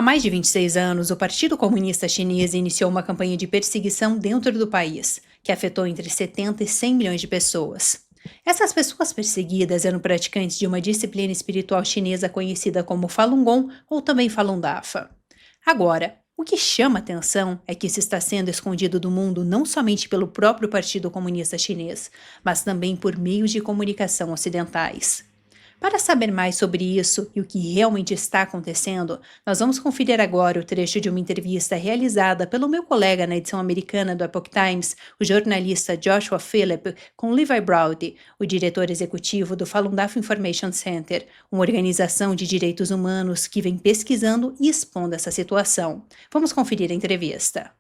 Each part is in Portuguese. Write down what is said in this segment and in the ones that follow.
Há mais de 26 anos, o Partido Comunista Chinês iniciou uma campanha de perseguição dentro do país, que afetou entre 70 e 100 milhões de pessoas. Essas pessoas perseguidas eram praticantes de uma disciplina espiritual chinesa conhecida como Falun Gong ou também Falun Dafa. Agora, o que chama atenção é que isso está sendo escondido do mundo não somente pelo próprio Partido Comunista Chinês, mas também por meios de comunicação ocidentais. Para saber mais sobre isso e o que realmente está acontecendo, nós vamos conferir agora o trecho de uma entrevista realizada pelo meu colega na edição americana do Epoch Times, o jornalista Joshua Phillip, com Levi Braude, o diretor executivo do Falun Dafa Information Center, uma organização de direitos humanos que vem pesquisando e expondo essa situação. Vamos conferir a entrevista.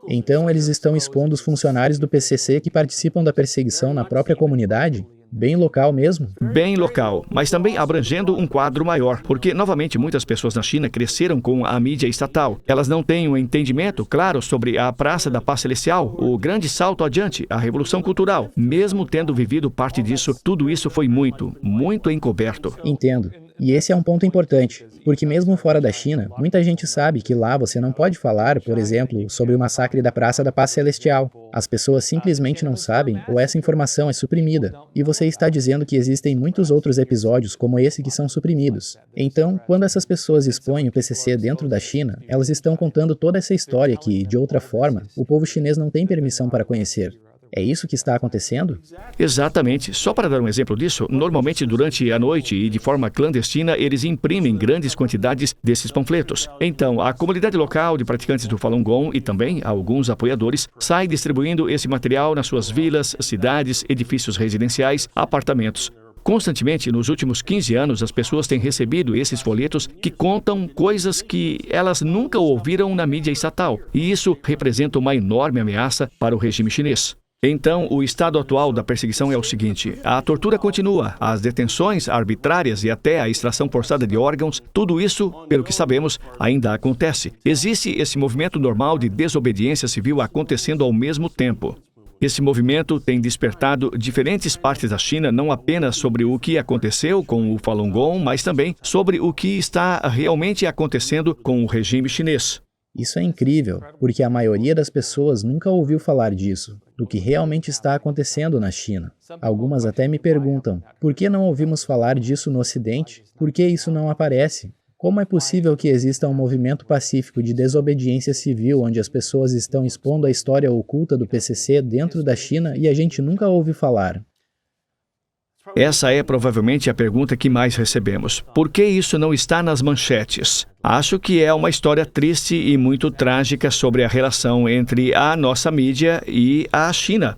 Então eles estão expondo os funcionários do PCC que participam da perseguição na própria comunidade? Bem local mesmo? Bem local, mas também abrangendo um quadro maior, porque, novamente, muitas pessoas na China cresceram com a mídia estatal. Elas não têm um entendimento claro sobre a Praça da Paz Celestial, o grande salto adiante, a Revolução Cultural. Mesmo tendo vivido parte disso, tudo isso foi muito encoberto. Entendo. E esse é um ponto importante, porque mesmo fora da China, muita gente sabe que lá você não pode falar, por exemplo, sobre o massacre da Praça da Paz Celestial. As pessoas simplesmente não sabem ou essa informação é suprimida. E você está dizendo que existem muitos outros episódios como esse que são suprimidos. Então, quando essas pessoas expõem o PCC dentro da China, elas estão contando toda essa história que, de outra forma, o povo chinês não tem permissão para conhecer. É isso que está acontecendo? Exatamente. Só para dar um exemplo disso, normalmente durante a noite e de forma clandestina, eles imprimem grandes quantidades desses panfletos. Então, a comunidade local de praticantes do Falun Gong e também alguns apoiadores sai distribuindo esse material nas suas vilas, cidades, edifícios residenciais, apartamentos. Constantemente, nos últimos 15 anos, as pessoas têm recebido esses folhetos que contam coisas que elas nunca ouviram na mídia estatal. E isso representa uma enorme ameaça para o regime chinês. Então, o estado atual da perseguição é o seguinte: a tortura continua, as detenções arbitrárias e até a extração forçada de órgãos, tudo isso, pelo que sabemos, ainda acontece. Existe esse movimento normal de desobediência civil acontecendo ao mesmo tempo. Esse movimento tem despertado diferentes partes da China, não apenas sobre o que aconteceu com o Falun Gong, mas também sobre o que está realmente acontecendo com o regime chinês. Isso é incrível, porque a maioria das pessoas nunca ouviu falar disso, do que realmente está acontecendo na China. Algumas até me perguntam, por que não ouvimos falar disso no Ocidente? Por que isso não aparece? Como é possível que exista um movimento pacífico de desobediência civil onde as pessoas estão expondo a história oculta do PCC dentro da China e a gente nunca ouve falar? Essa é provavelmente a pergunta que mais recebemos. Por que isso não está nas manchetes? Acho que é uma história triste e muito trágica sobre a relação entre a nossa mídia e a China.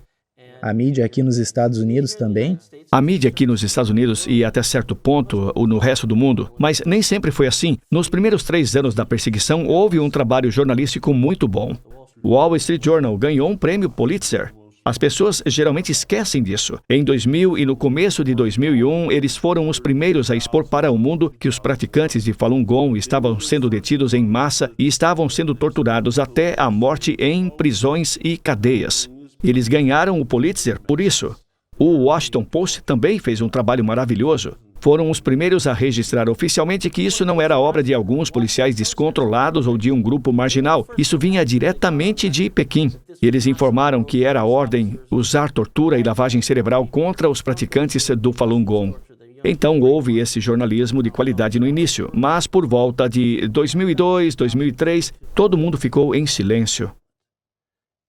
A mídia aqui nos Estados Unidos também? A mídia aqui nos Estados Unidos e até certo ponto no resto do mundo, mas nem sempre foi assim. Nos primeiros 3 anos da perseguição, houve um trabalho jornalístico muito bom. O Wall Street Journal ganhou um prêmio Pulitzer. As pessoas geralmente esquecem disso. Em 2000 e no começo de 2001, eles foram os primeiros a expor para o mundo que os praticantes de Falun Gong estavam sendo detidos em massa e estavam sendo torturados até a morte em prisões e cadeias. Eles ganharam o Pulitzer por isso. O Washington Post também fez um trabalho maravilhoso. Foram os primeiros a registrar oficialmente que isso não era obra de alguns policiais descontrolados ou de um grupo marginal. Isso vinha diretamente de Pequim. Eles informaram que era a ordem usar tortura e lavagem cerebral contra os praticantes do Falun Gong. Então houve esse jornalismo de qualidade no início, mas por volta de 2002, 2003, todo mundo ficou em silêncio.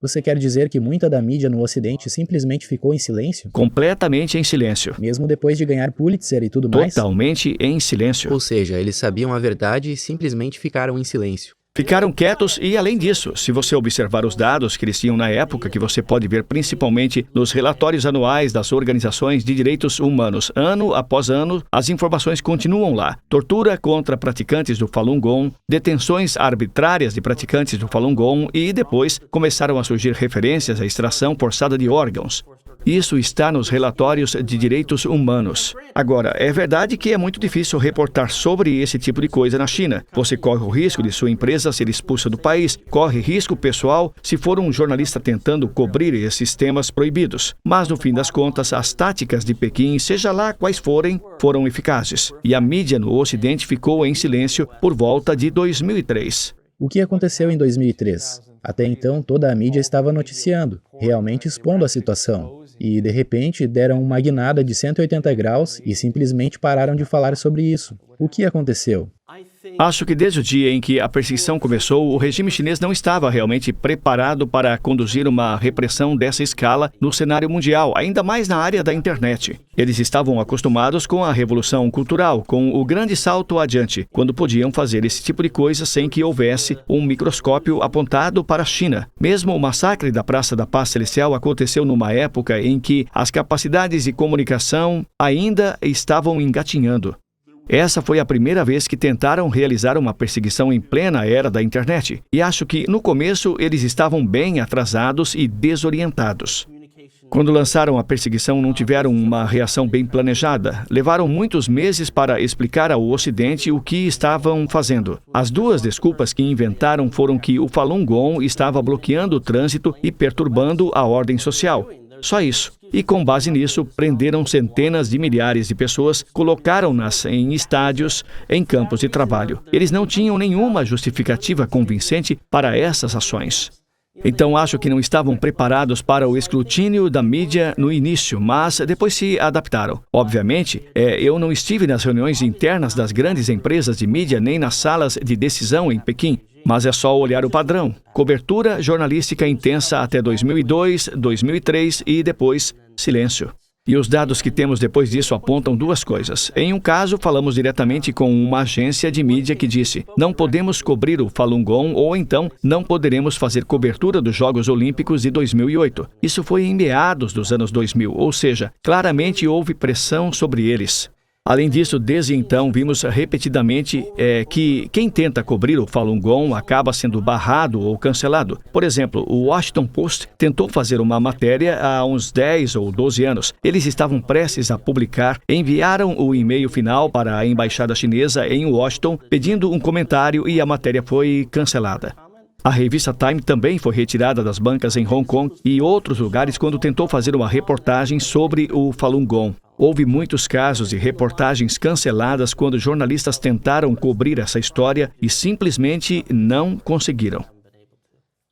Você quer dizer que muita da mídia no Ocidente simplesmente ficou em silêncio? Completamente em silêncio. Mesmo depois de ganhar Pulitzer e tudo mais? Totalmente em silêncio. Ou seja, eles sabiam a verdade e simplesmente ficaram em silêncio. Ficaram quietos e, além disso, se você observar os dados que eles tinham na época, que você pode ver principalmente nos relatórios anuais das organizações de direitos humanos, ano após ano, as informações continuam lá. Tortura contra praticantes do Falun Gong, detenções arbitrárias de praticantes do Falun Gong e depois começaram a surgir referências à extração forçada de órgãos. Isso está nos relatórios de direitos humanos. Agora, é verdade que é muito difícil reportar sobre esse tipo de coisa na China. Você corre o risco de sua empresa ser expulsa do país, corre risco pessoal se for um jornalista tentando cobrir esses temas proibidos. Mas, no fim das contas, as táticas de Pequim, seja lá quais forem, foram eficazes. E a mídia no Ocidente ficou em silêncio por volta de 2003. O que aconteceu em 2003? Até então, toda a mídia estava noticiando, realmente expondo a situação. E, de repente, deram uma guinada de 180 graus e simplesmente pararam de falar sobre isso. O que aconteceu? Acho que desde o dia em que a perseguição começou, o regime chinês não estava realmente preparado para conduzir uma repressão dessa escala no cenário mundial, ainda mais na área da internet. Eles estavam acostumados com a revolução cultural, com o grande salto adiante, quando podiam fazer esse tipo de coisa sem que houvesse um microscópio apontado para a China. Mesmo o massacre da Praça da Paz Celestial aconteceu numa época em que as capacidades de comunicação ainda estavam engatinhando. Essa foi a primeira vez que tentaram realizar uma perseguição em plena era da internet. E acho que, no começo, eles estavam bem atrasados e desorientados. Quando lançaram a perseguição, não tiveram uma reação bem planejada. Levaram muitos meses para explicar ao Ocidente o que estavam fazendo. As duas desculpas que inventaram foram que o Falun Gong estava bloqueando o trânsito e perturbando a ordem social. Só isso. E com base nisso, prenderam centenas de milhares de pessoas, colocaram-nas em estádios, em campos de trabalho. Eles não tinham nenhuma justificativa convincente para essas ações. Então, acho que não estavam preparados para o escrutínio da mídia no início, mas depois se adaptaram. Obviamente, eu não estive nas reuniões internas das grandes empresas de mídia nem nas salas de decisão em Pequim, mas é só olhar o padrão. Cobertura jornalística intensa até 2002, 2003 e depois silêncio. E os dados que temos depois disso apontam duas coisas. Em um caso, falamos diretamente com uma agência de mídia que disse: não podemos cobrir o Falun Gong ou então não poderemos fazer cobertura dos Jogos Olímpicos de 2008. Isso foi em meados dos anos 2000, ou seja, claramente houve pressão sobre eles. Além disso, desde então, vimos repetidamente que quem tenta cobrir o Falun Gong acaba sendo barrado ou cancelado. Por exemplo, o Washington Post tentou fazer uma matéria há uns 10 ou 12 anos. Eles estavam prestes a publicar, enviaram o e-mail final para a embaixada chinesa em Washington, pedindo um comentário e a matéria foi cancelada. A revista Time também foi retirada das bancas em Hong Kong e outros lugares quando tentou fazer uma reportagem sobre o Falun Gong. Houve muitos casos de reportagens canceladas quando jornalistas tentaram cobrir essa história e simplesmente não conseguiram.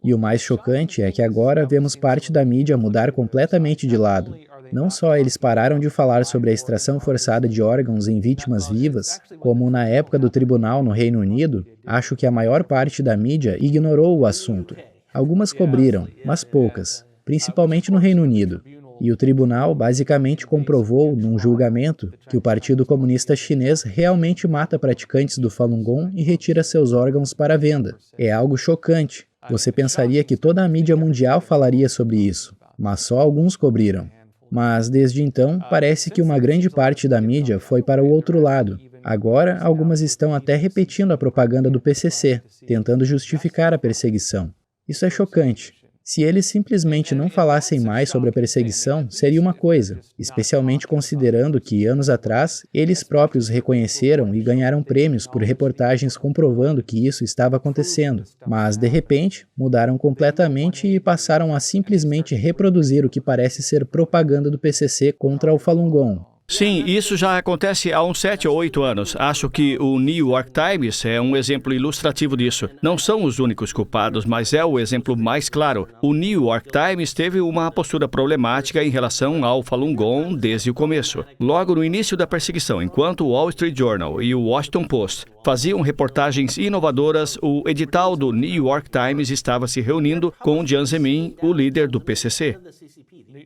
E o mais chocante é que agora vemos parte da mídia mudar completamente de lado. Não só eles pararam de falar sobre a extração forçada de órgãos em vítimas vivas, como na época do tribunal no Reino Unido, acho que a maior parte da mídia ignorou o assunto. Algumas cobriram, mas poucas, principalmente no Reino Unido. E o tribunal basicamente comprovou, num julgamento, que o Partido Comunista Chinês realmente mata praticantes do Falun Gong e retira seus órgãos para venda. É algo chocante. Você pensaria que toda a mídia mundial falaria sobre isso, mas só alguns cobriram. Mas, desde então, parece que uma grande parte da mídia foi para o outro lado. Agora, algumas estão até repetindo a propaganda do PCC, tentando justificar a perseguição. Isso é chocante. Se eles simplesmente não falassem mais sobre a perseguição, seria uma coisa, especialmente considerando que, anos atrás, eles próprios reconheceram e ganharam prêmios por reportagens comprovando que isso estava acontecendo. Mas, de repente, mudaram completamente e passaram a simplesmente reproduzir o que parece ser propaganda do PCC contra o Falun Gong. Sim, isso já acontece há uns 7 ou 8 anos. Acho que o New York Times é um exemplo ilustrativo disso. Não são os únicos culpados, mas é o exemplo mais claro. O New York Times teve uma postura problemática em relação ao Falun Gong desde o começo. Logo no início da perseguição, enquanto o Wall Street Journal e o Washington Post faziam reportagens inovadoras, o edital do New York Times estava se reunindo com Jiang Zemin, o líder do PCC.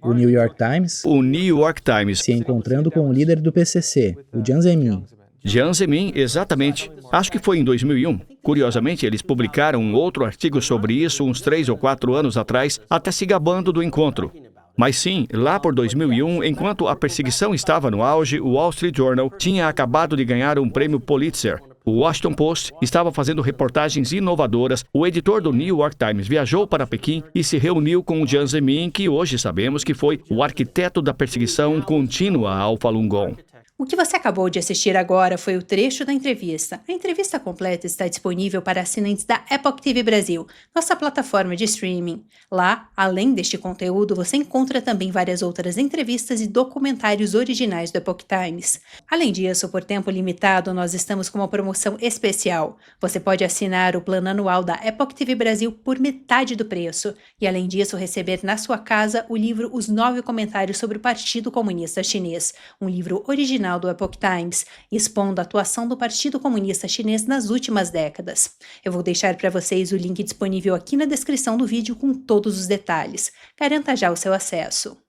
O New York Times? O New York Times. Se encontrando com o líder do PCC, o Jiang Zemin. Jiang Zemin, exatamente. Acho que foi em 2001. Curiosamente, eles publicaram um outro artigo sobre isso uns 3 ou 4 anos atrás, até se gabando do encontro. Mas sim, lá por 2001, enquanto a perseguição estava no auge, o Wall Street Journal tinha acabado de ganhar um prêmio Pulitzer. O Washington Post estava fazendo reportagens inovadoras, o editor do New York Times viajou para Pequim e se reuniu com Jiang Zemin, que hoje sabemos que foi o arquiteto da perseguição contínua ao Falun Gong. O que você acabou de assistir agora foi o trecho da entrevista. A entrevista completa está disponível para assinantes da Epoch TV Brasil, nossa plataforma de streaming. Lá, além deste conteúdo, você encontra também várias outras entrevistas e documentários originais do Epoch Times. Além disso, por tempo limitado, nós estamos com uma promoção especial. Você pode assinar o plano anual da Epoch TV Brasil por metade do preço e, além disso, receber na sua casa o livro Os 9 Comentários sobre o Partido Comunista Chinês, um livro original do Epoch Times, expondo a atuação do Partido Comunista Chinês nas últimas décadas. Eu vou deixar para vocês o link disponível aqui na descrição do vídeo com todos os detalhes. Garanta já o seu acesso.